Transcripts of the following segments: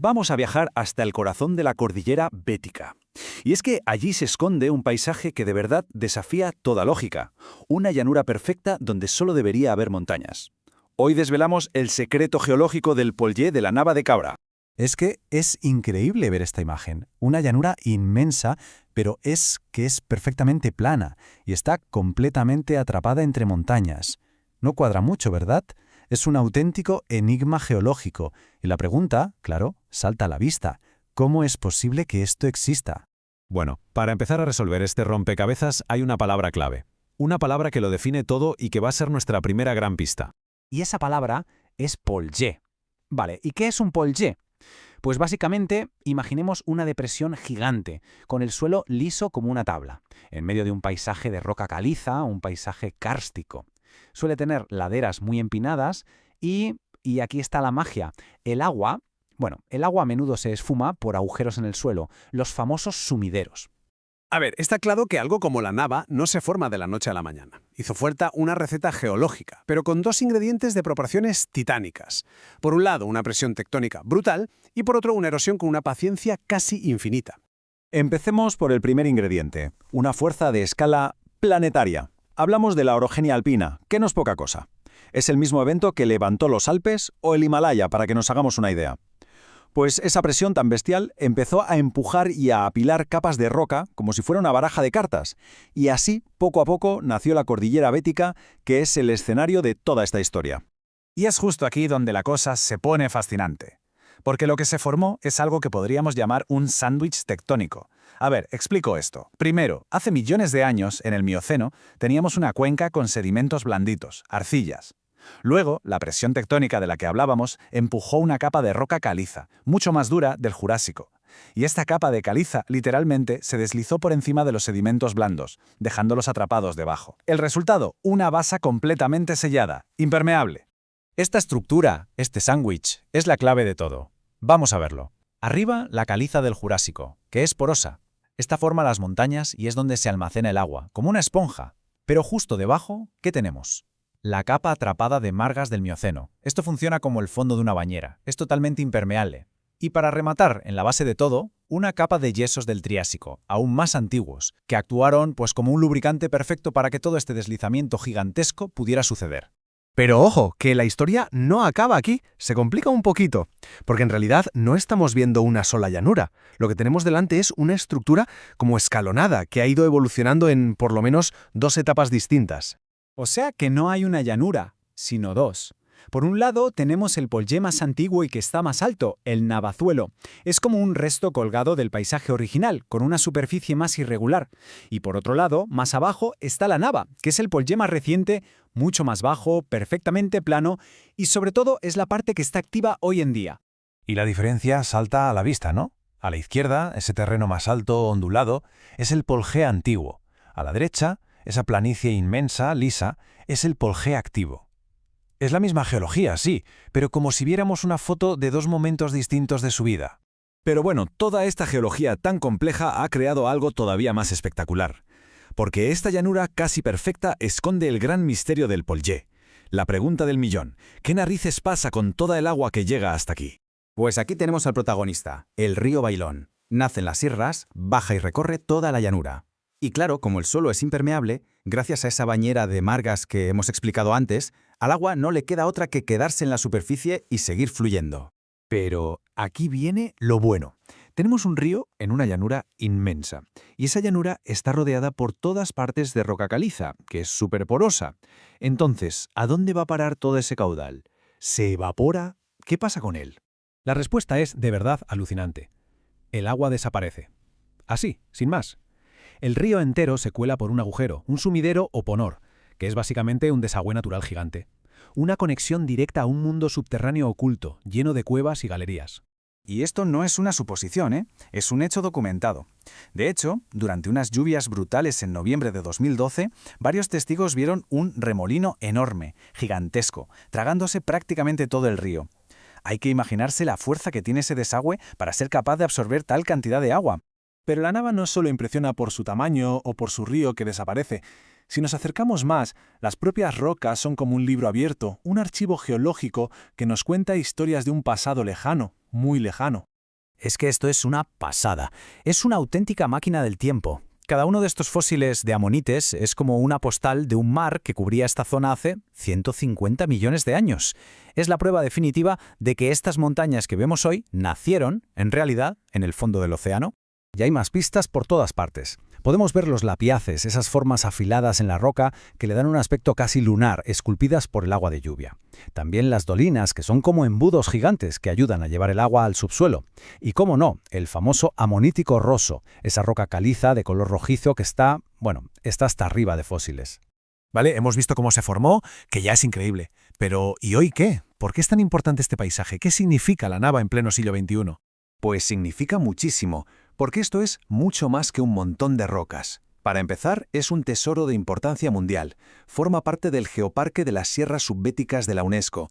vamos a viajar hasta el corazón de la cordillera Bética. Y es que allí se esconde un paisaje que de verdad desafía toda lógica, una llanura perfecta donde solo debería haber montañas. Hoy desvelamos el secreto geológico del Pollé de la Nava de Cabra. Es que es increíble ver esta imagen. Una llanura inmensa, pero es perfectamente plana y está completamente atrapada entre montañas. No cuadra mucho, ¿verdad? Es un auténtico enigma geológico. Y la pregunta, claro, salta a la vista. ¿Cómo es posible que esto exista? Bueno, para empezar a resolver este rompecabezas hay una palabra clave. Una palabra que lo define todo y que va a ser nuestra primera gran pista. Y esa palabra es Pollé. Vale, ¿y qué es un Pollé? Pues básicamente, imaginemos una depresión gigante, con el suelo liso como una tabla, en medio de un paisaje de roca caliza, un paisaje kárstico. Suele tener laderas muy empinadas y aquí está la magia. El agua a menudo se esfuma por agujeros en el suelo, los famosos sumideros. A ver, está claro que algo como la nava no se forma de la noche a la mañana. Hizo falta una receta geológica, pero con dos ingredientes de proporciones titánicas. Por un lado, una presión tectónica brutal y por otro, una erosión con una paciencia casi infinita. Empecemos por el primer ingrediente, una fuerza de escala planetaria. Hablamos de la orogenia alpina, que no es poca cosa. Es el mismo evento que levantó los Alpes o el Himalaya, para que nos hagamos una idea. Pues esa presión tan bestial empezó a empujar y a apilar capas de roca como si fuera una baraja de cartas. Y así, poco a poco, nació la cordillera Bética, que es el escenario de toda esta historia. Y es justo aquí donde la cosa se pone fascinante. Porque lo que se formó es algo que podríamos llamar un sándwich tectónico. A ver, explico esto. Primero, hace millones de años, en el Mioceno, teníamos una cuenca con sedimentos blanditos, arcillas. Luego, la presión tectónica de la que hablábamos empujó una capa de roca caliza, mucho más dura del Jurásico. Y esta capa de caliza, literalmente, se deslizó por encima de los sedimentos blandos, dejándolos atrapados debajo. El resultado, una basa completamente sellada, impermeable. Esta estructura, este sándwich, es la clave de todo. Vamos a verlo. Arriba, la caliza del Jurásico, que es porosa. Esta forma las montañas y es donde se almacena el agua, como una esponja. Pero justo debajo, ¿qué tenemos? La capa atrapada de margas del Mioceno. Esto funciona como el fondo de una bañera. Es totalmente impermeable. Y para rematar, en la base de todo, una capa de yesos del Triásico, aún más antiguos, que actuaron como un lubricante perfecto para que todo este deslizamiento gigantesco pudiera suceder. Pero ojo, que la historia no acaba aquí, se complica un poquito, porque en realidad no estamos viendo una sola llanura. Lo que tenemos delante es una estructura como escalonada, que ha ido evolucionando en por lo menos dos etapas distintas. O sea que no hay una llanura, sino dos. Por un lado tenemos el Pollé más antiguo y que está más alto, el Navazuelo. Es como un resto colgado del paisaje original, con una superficie más irregular. Y por otro lado, más abajo, está la Nava, que es el Pollé más reciente, mucho más bajo, perfectamente plano, y sobre todo es la parte que está activa hoy en día. Y la diferencia salta a la vista, ¿no? A la izquierda, ese terreno más alto, ondulado, es el Pollé antiguo. A la derecha, esa planicie inmensa, lisa, es el Pollé activo. Es la misma geología, sí, pero como si viéramos una foto de dos momentos distintos de su vida. Pero bueno, toda esta geología tan compleja ha creado algo todavía más espectacular. Porque esta llanura casi perfecta esconde el gran misterio del Pollé. La pregunta del millón, ¿qué narices pasa con toda el agua que llega hasta aquí? Pues aquí tenemos al protagonista, el río Bailón. Nace en las sierras, baja y recorre toda la llanura. Y claro, como el suelo es impermeable, gracias a esa bañera de margas que hemos explicado antes, al agua no le queda otra que quedarse en la superficie y seguir fluyendo. Pero aquí viene lo bueno. Tenemos un río en una llanura inmensa, y esa llanura está rodeada por todas partes de roca caliza, que es súper porosa. Entonces, ¿a dónde va a parar todo ese caudal? ¿Se evapora? ¿Qué pasa con él? La respuesta es de verdad alucinante. El agua desaparece. Así, sin más. El río entero se cuela por un agujero, un sumidero o ponor, que es básicamente un desagüe natural gigante. Una conexión directa a un mundo subterráneo oculto, lleno de cuevas y galerías. Y esto no es una suposición, ¿eh? Es un hecho documentado. De hecho, durante unas lluvias brutales en noviembre de 2012, varios testigos vieron un remolino enorme, gigantesco, tragándose prácticamente todo el río. Hay que imaginarse la fuerza que tiene ese desagüe para ser capaz de absorber tal cantidad de agua. Pero la Nava no solo impresiona por su tamaño o por su río que desaparece. Si nos acercamos más, las propias rocas son como un libro abierto, un archivo geológico que nos cuenta historias de un pasado lejano, muy lejano. Es que esto es una pasada. Es una auténtica máquina del tiempo. Cada uno de estos fósiles de amonites es como una postal de un mar que cubría esta zona hace 150 millones de años. Es la prueba definitiva de que estas montañas que vemos hoy nacieron, en realidad, en el fondo del océano. Y hay más pistas por todas partes. Podemos ver los lapiaces, esas formas afiladas en la roca que le dan un aspecto casi lunar, esculpidas por el agua de lluvia. También las dolinas, que son como embudos gigantes que ayudan a llevar el agua al subsuelo. Y cómo no, el famoso amonítico roso, esa roca caliza de color rojizo que está hasta arriba de fósiles. Vale, hemos visto cómo se formó, que ya es increíble. Pero, ¿y hoy qué? ¿Por qué es tan importante este paisaje? ¿Qué significa la Nava en pleno siglo XXI? Pues significa muchísimo, porque esto es mucho más que un montón de rocas. Para empezar, es un tesoro de importancia mundial. Forma parte del Geoparque de las Sierras Subbéticas de la UNESCO.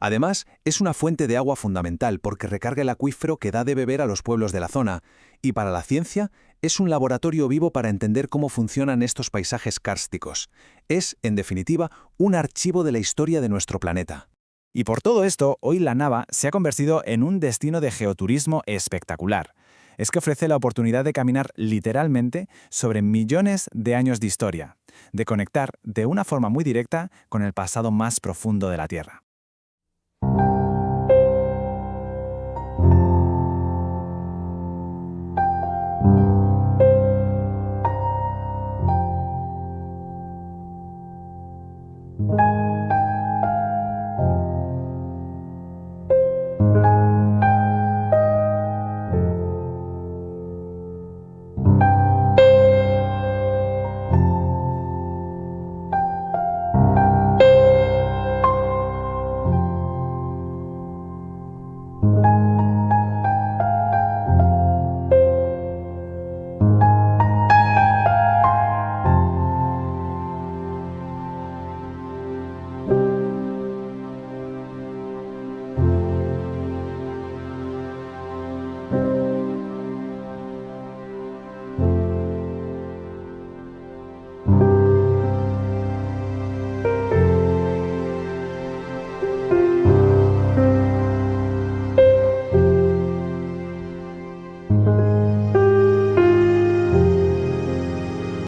Además, es una fuente de agua fundamental porque recarga el acuífero que da de beber a los pueblos de la zona. Y para la ciencia, es un laboratorio vivo para entender cómo funcionan estos paisajes kársticos. Es, en definitiva, un archivo de la historia de nuestro planeta. Y por todo esto, hoy la Nava se ha convertido en un destino de geoturismo espectacular. Es que ofrece la oportunidad de caminar literalmente sobre millones de años de historia, de conectar de una forma muy directa con el pasado más profundo de la Tierra.